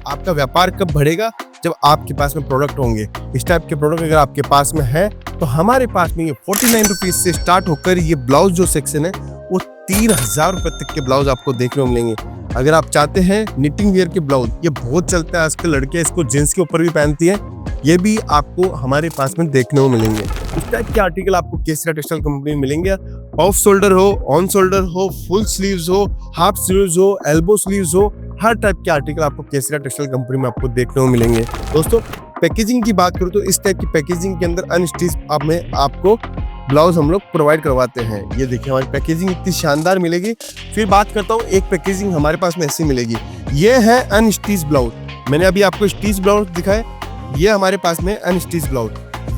आपका व्यापार कब बढ़ेगा? जब आपके पास में प्रोडक्ट होंगे। इस टाइप के प्रोडक्ट अगर आपके पास में है तो हमारे पास में ये 49 रुपीज से स्टार्ट होकर ये ब्लाउज जो सेक्शन है वो 3000 रुपए तक के ब्लाउज आपको देखने को मिलेंगे। अगर आप चाहते हैं निटिंग वेयर के ब्लाउज, ये बहुत चलता है आजकल, लड़के इसको जींस के ऊपर भी पहनती है, ये भी आपको हमारे पास में देखने को मिलेंगे। इस टाइप के आर्टिकल आपको केसरिया टेक्सटाइल कंपनी में मिलेंगे। ऑफ शोल्डर हो, ऑन शोल्डर हो, फुल स्लीव्स हो, हाफ स्लीव्स हो, एल्बो स्लीव्स हो, हर टाइप के आर्टिकल आपको केसरिया टेक्सटाइल कंपनी में आपको देखने को मिलेंगे। दोस्तों पैकेजिंग की बात करूँ तो इस टाइप की पैकेजिंग के अंदर अनस्टिच में आपको ब्लाउज हम लोग प्रोवाइड करवाते हैं। ये देखिए हमारी पैकेजिंग इतनी शानदार मिलेगी। फिर बात करता हूँ, एक पैकेजिंग हमारे पास में ऐसी मिलेगी। ये है अनस्टिच ब्लाउज, मैंने अभी आपको स्टिच ब्लाउज दिखाए, ये हमारे पास में अनस्टिच ब्लाउज।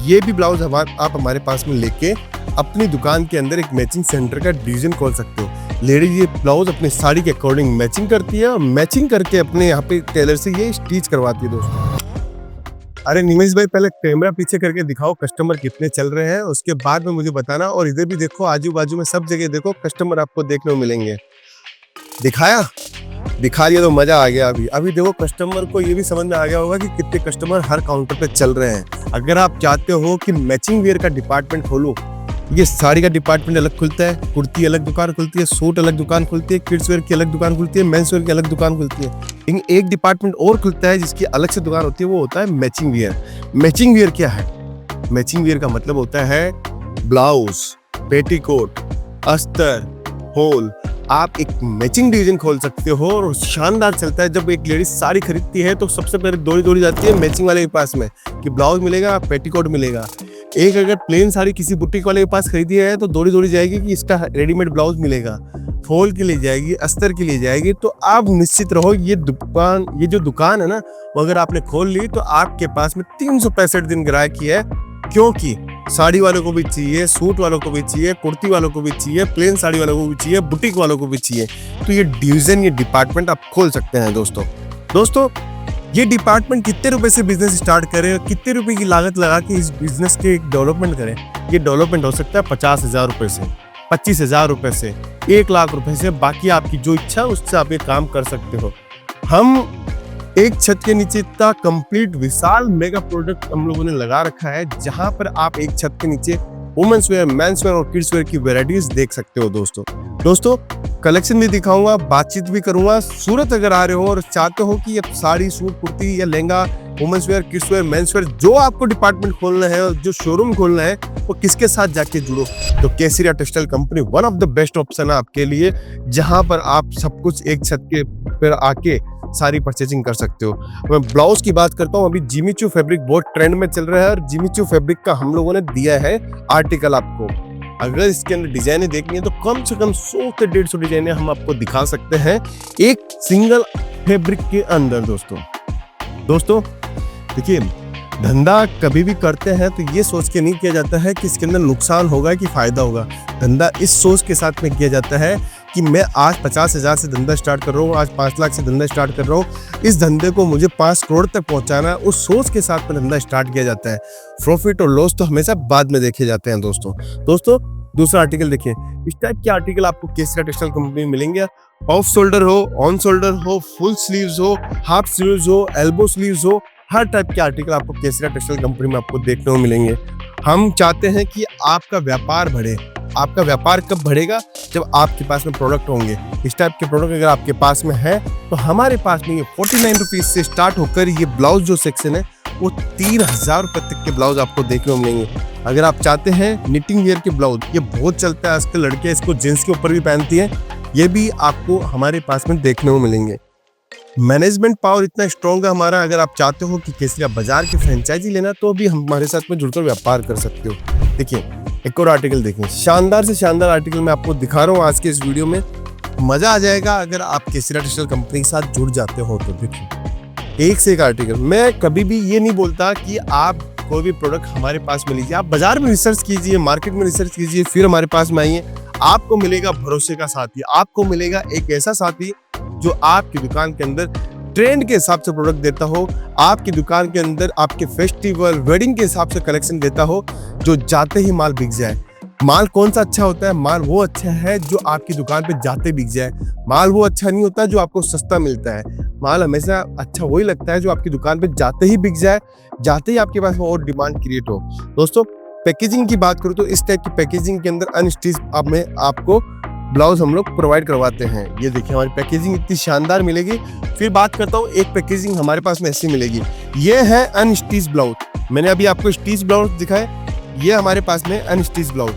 ये भी ब्लाउज आप हमारे पास में लेके अपनी दुकान के अंदर एक मैचिंग सेंटर का डिवीजन खोल सकते हो। लेडीज ये ब्लाउज अपनी साड़ी के अकॉर्डिंग मैचिंग करती है और मैचिंग करके अपने यहाँ पे टेलर से ये स्टिच करवाती है। दोस्तों अरे निमेश भाई, पहले कैमरा पीछे करके दिखाओ कस्टमर कितने चल रहे हैं, उसके बाद में मुझे बताना। और इधर भी देखो, आजू बाजू में सब जगह देखो कस्टमर आपको देखने को मिलेंगे। दिखा दिया तो मजा आ गया। अभी देखो कस्टमर को ये भी समझ में आ गया होगा कि कितने कस्टमर हर काउंटर पे चल रहे हैं। अगर आप चाहते हो कि मैचिंग वेयर का डिपार्टमेंट खोलो, ये साड़ी का डिपार्टमेंट अलग खुलता है, कुर्ती अलग दुकान खुलती है, सूट अलग दुकान खुलती है, किड्स वेयर की अलग दुकान खुलती है, मेंस वेयर की अलग दुकान खुलती है। लेकिन एक डिपार्टमेंट और खुलता है जिसकी अलग से दुकान होती है, वो होता है मैचिंग वेयर। मैचिंग वेयर क्या है? मैचिंग वेयर का मतलब होता है ब्लाउज, पेटीकोट, अस्तर, होल। आप एक मैचिंग डिवीजन खोल सकते हो और शानदार चलता है। जब एक लेडीज साड़ी खरीदती है तो सबसे पहले दौड़ी जाती है मैचिंग वाले के पास में कि ब्लाउज मिलेगा, पेटीकोट मिलेगा। एक अगर प्लेन साड़ी किसी बुटीक वाले के पास खरीदी है तो दौड़ी जाएगी कि इसका रेडीमेड ब्लाउज मिलेगा, फॉल के लिए जाएगी, अस्तर के लिए जाएगी। तो आप निश्चित रहो ये जो दुकान है ना, वो अगर आपने खोल ली तो आपके पास में 365 दिन ग्राहकी है। क्योंकि साड़ी वालों को भी चाहिए, सूट वालों को भी चाहिए, कुर्ती वालों को भी चाहिए, प्लेन साड़ी वालों को भी चाहिए, बुटीक वालों को भी चाहिए। तो ये डिवीजन, ये डिपार्टमेंट आप खोल सकते हैं। दोस्तों ये डिपार्टमेंट कितने रुपए से बिजनेस स्टार्ट करें, कितने रुपए की लागत लगा के इस बिजनेस के डेवलपमेंट करें? ये डेवलपमेंट हो सकता है 50,000 रुपए से, 25,000 रुपए से, 1 लाख रुपए से। बाकी आपकी जो इच्छा उससे आप ये काम कर सकते हो। हम एक छत के नीचे इतना कंप्लीट विशाल मेगा प्रोडक्ट हम लोगों ने लगा रखा है, जहां पर आप एक छत के नीचे वुमेन्स वेयर, मेंस वेयर और किड्स वेयर की वैरायटीज देख सकते हो। दोस्तों कलेक्शन भी दिखाऊंगा, बातचीत भी करूंगा। सूरत अगर आ रहे हो और चाहते हो कि ये साड़ी, सूट, कुर्ती या lehenga, women's wear, kids wear, men's wear, जो आपको डिपार्टमेंट खोलना है और जो शोरूम खोलना है, वो किसके साथ जाके जुड़ो तो Kesariya textile company one of the best option है आपके लिए, जहां पर आप सब कुछ एक छत के पर आके सारी परचेजिंग कर सकते हो। मैं ब्लाउज की बात करता हूँ, अभी जिमी चू फैब्रिक बहुत ट्रेंड में चल रहा है और जिमी चू फैब्रिक का हम लोगों ने दिया है आर्टिकल आपको। अगर इसके अंदर डिजाइनें देखनी है तो कम से कम 100 से 150 डिजाइनें हम आपको दिखा सकते हैं एक सिंगल फैब्रिक के अंदर। दोस्तों देखिए, धंधा कभी भी करते हैं तो ये सोच के नहीं किया जाता है कि इसके अंदर नुकसान होगा कि फायदा होगा। धंधा इस सोच के साथ में किया जाता है कि मैं आज 50,000 से धंधा स्टार्ट कर रहा हूँ, आज 5 लाख से धंधा स्टार्ट कर रहा हूँ, इस धंधे को मुझे 5 करोड़ तक पहुंचाना है। उस सोच के साथ में धंधा स्टार्ट किया जाता है। प्रॉफिट और लॉस तो हमेशा बाद में देखे जाते हैं। दोस्तों दूसरा आर्टिकल देखिए, इस टाइप के आर्टिकल आपको केसरिया टेक्सटाइल कंपनी में मिलेंगे। ऑफ शोल्डर हो, ऑन शोल्डर हो, फुल स्लीव्स हो, हाफ स्लीव्स हो, एल्बो स्लीव्स हो, हर टाइप के आर्टिकल आपको केसरिया टेक्सटाइल कंपनी में आपको देखने को मिलेंगे। हम चाहते हैं कि आपका व्यापार बढ़े। आपका व्यापार कब बढ़ेगा? जब आपके पास में प्रोडक्ट होंगे। इस टाइप के प्रोडक्ट अगर आपके पास में है तो हमारे पास में ये 49 रुपीज से स्टार्ट होकर ये ब्लाउज जो सेक्शन है वो 3000 रुपए तक के ब्लाउज आपको देखने को मिलेंगे। अगर आप चाहते हैं निटिंग वेयर के ब्लाउज, ये बहुत चलता है आजकल, लड़के इसको जींस के ऊपर भी पहनती है, ये भी आपको हमारे पास में देखने को मिलेंगे। मैनेजमेंट पावर इतना स्ट्रॉन्ग है हमारा। अगर आप चाहते हो कि केसरिया बाजार की फ्रेंचाइजी लेना तो भी हमारे साथ में जुड़कर व्यापार कर सकते हो। देखिए एक और आर्टिकल देखिए, शानदार से शानदार आर्टिकल मैं आपको दिखा रहा हूँ आज के इस वीडियो में। मजा आ जाएगा अगर आप केसरिया टेक्सटाइल कंपनी के साथ जुड़ जाते हो तो। देखिए एक से एक आर्टिकल। मैं कभी भी ये नहीं बोलता कि आप कोई भी प्रोडक्ट हमारे पास में लीजिए, आप बाजार में रिसर्च कीजिए, मार्केट में रिसर्च कीजिए, फिर हमारे पास में आइए। आपको मिलेगा भरोसे का साथी, आपको मिलेगा एक ऐसा साथी जो आपकी दुकान के अंदर ट्रेंड के हिसाब से प्रोडक्ट देता हो, आपकी दुकान के अंदर आपके फेस्टिवल, वेडिंग के हिसाब से कलेक्शन देता हो, जो जाते ही माल बिक जाए। माल कौन सा अच्छा होता है? माल वो अच्छा है जो आपकी दुकान पे जाते बिक जाए। माल वो अच्छा नहीं होता जो आपको सस्ता मिलता है। माल हमेशा अच्छा वही लगता है जो आपकी दुकान पे जाते ही बिक जाए, जाते ही आपके पास और डिमांड क्रिएट हो। दोस्तों, पैकेजिंग की बात करूँ तो इस टाइप की पैकेजिंग के अंदर अनस्टिच में आपको ब्लाउज हम लोग प्रोवाइड करवाते हैं। ये देखिए हमारी पैकेजिंग इतनी शानदार मिलेगी। फिर बात करता हूँ, एक पैकेजिंग हमारे पास में ऐसी मिलेगी। ये है अनस्टिच ब्लाउज। मैंने अभी आपको स्टिच ब्लाउज दिखाए, ये हमारे पास में अनस्टिच ब्लाउज।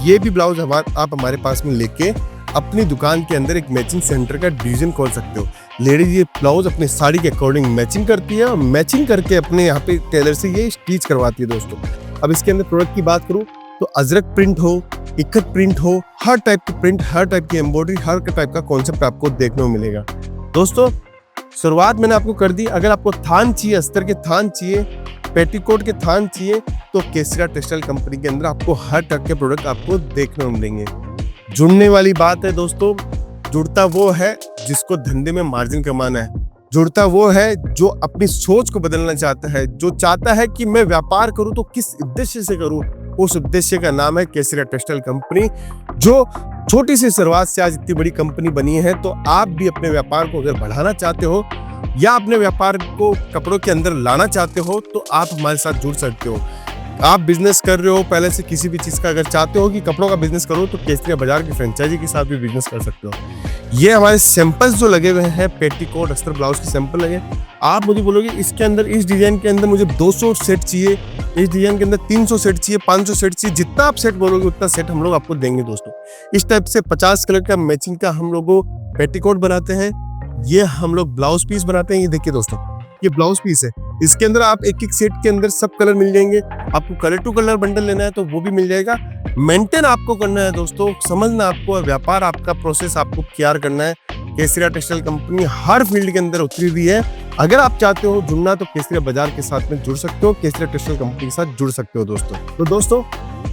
ये भी ब्लाउज आप हमारे पास में लेके अपनी दुकान के अंदर एक मैचिंग सेंटर का डिवीजन खोल सकते हो। लेडीज ये ब्लाउज अपने साड़ी के अकॉर्डिंग मैचिंग करती है और मैचिंग करके अपने यहाँ पे टेलर से ये स्टिच करवाती है। दोस्तों, अब इसके अंदर प्रोडक्ट की बात करूँ तो अजरक प्रिंट हो, इक्कत प्रिंट हो, हर टाइप की प्रिंट, हर टाइप की एम्ब्रॉयडरी, हर टाइप का कॉन्सेप्ट आपको देखने को मिलेगा। दोस्तों, शुरुआत मैंने आपको कर दी। अगर आपको थान चाहिए, अस्तर के थान चाहिए, पेटीकोट के थान चाहिए, तो केसरिया टेक्सटाइल कंपनी के अंदर आपको हर टाइप के प्रोडक्ट आपको देखने को मिलेंगे। जुड़ने वाली बात है दोस्तों, जुड़ता वो है जिसको धंधे में मार्जिन कमाना है। जुड़ता वो है जो अपनी सोच को बदलना चाहता है, जो चाहता है कि मैं व्यापार करूं तो किस उद्देश्य से करूं। उस उद्देश्य का नाम है केसरिया टेक्सटाइल कंपनी, जो छोटी सी शुरुआत से आज इतनी बड़ी कंपनी बनी है। तो आप भी अपने व्यापार को अगर बढ़ाना चाहते हो या अपने व्यापार को कपड़ों के अंदर लाना चाहते हो तो आप हमारे साथ जुड़ सकते हो। आप बिजनेस कर रहे हो पहले से किसी भी चीज़ का, अगर चाहते हो कि कपड़ों का बिजनेस करो तो केसरिया बाजार की फ्रेंचाइजी के साथ भी बिजनेस कर सकते हो। ये हमारे सैंपल्स जो लगे हुए हैं, पेटीकोट अस्तर ब्लाउज के सैंपल लगे। आप मुझे बोलोगे इसके अंदर, इस डिजाइन के अंदर मुझे 200 सेट चाहिए, इस डिजाइन के अंदर 300 सेट चाहिए, 500 सेट चाहिए, जितना आप सेट बोलोगे उतना सेट हम लोग आपको देंगे। दोस्तों, इस टाइप से 50 कलर का मैचिंग का हम लोग पेटीकोट बनाते हैं। ये हम लोग ब्लाउज पीस बनाते हैं। ये देखिए दोस्तों, ये ब्लाउज पीस है। इसके अंदर आप एक एक सेट के अंदर सब कलर मिल जाएंगे। आपको कलर टू कलर बंडल लेना है तो वो भी मिल जाएगा। मेंटेन आपको करना है दोस्तों, समझना आपको है, व्यापार आपका प्रोसेस आपको तैयार करना है। केसरिया टेक्सटाइल कंपनी हर फील्ड के अंदर उतरी हुई है। अगर आप चाहते हो जुड़ना तो केसरिया बाजार के साथ में जुड़ सकते हो, केसरिया टेक्सटाइल कंपनी के साथ जुड़ सकते हो। दोस्तों,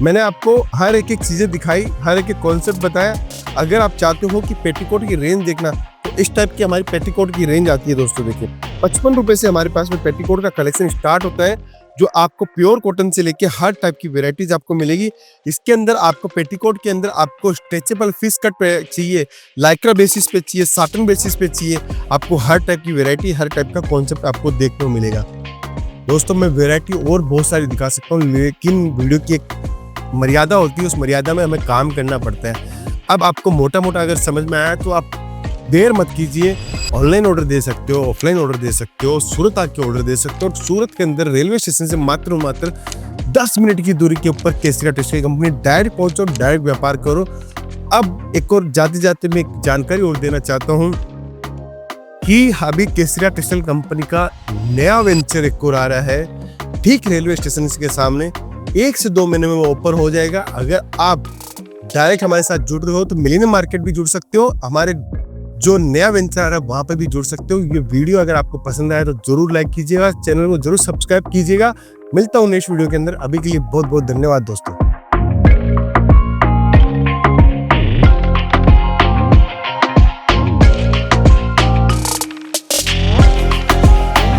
मैंने आपको हर एक चीजें दिखाई, हर एक कॉन्सेप्ट बताया। अगर आप चाहते हो कि पेटीकोट की रेंज देखना तो इस टाइप की हमारी पेटीकोट की रेंज आती है। दोस्तों देखिए, 55 रुपए से हमारे पास में पेटीकोट का कलेक्शन स्टार्ट होता है, जो आपको प्योर कॉटन से लेके हर टाइप की वेराइटीज आपको मिलेगी। इसके अंदर आपको पेटीकोट के अंदर आपको स्ट्रेचेबल फिश कट पे चाहिए, लाइक्रा बेसिस पे चाहिए, साटन बेसिस पे चाहिए, आपको हर टाइप की वेराइटी, हर टाइप का कॉन्सेप्ट आपको देखने को मिलेगा। दोस्तों, मैं वेराइटी और बहुत सारी दिखा सकता हूँ, लेकिन वीडियो की एक मर्यादा होती है, उस मर्यादा में हमें काम करना पड़ता है। अब आपको मोटा मोटा अगर समझ में आया तो आप देर मत कीजिए, ऑनलाइन ऑर्डर दे सकते हो, ऑफलाइन ऑर्डर दे सकते हो, सूरत आके ऑर्डर दे सकते हो। सूरत के अंदर रेलवे स्टेशन से मात्र 10 मिनट की दूरी के ऊपर केसरिया टेक्सटाइल कंपनी, डायरेक्ट पहुंचो, डायरेक्ट व्यापार करो। अब एक और जाते जाते मैं एक जानकारी और देना चाहता हूँ कि अभी केसरिया टेक्सटाइल कंपनी का नया वेंचर एक और आ रहा है, ठीक रेलवे स्टेशन के सामने। 1 से 2 महीने में वो ओपन हो जाएगा। अगर आप डायरेक्ट हमारे साथ जुड़ रहे हो तो मिलेनियम मार्केट भी जुड़ सकते हो, हमारे जो नया वेंचर है वहां पे भी जुड़ सकते हो। ये वीडियो अगर आपको पसंद आया तो जरूर लाइक कीजिएगा, चैनल को जरूर सब्सक्राइब कीजिएगा। मिलता हूँ नेक्स्ट वीडियो के अंदर। अभी के लिए बहुत बहुत धन्यवाद दोस्तों।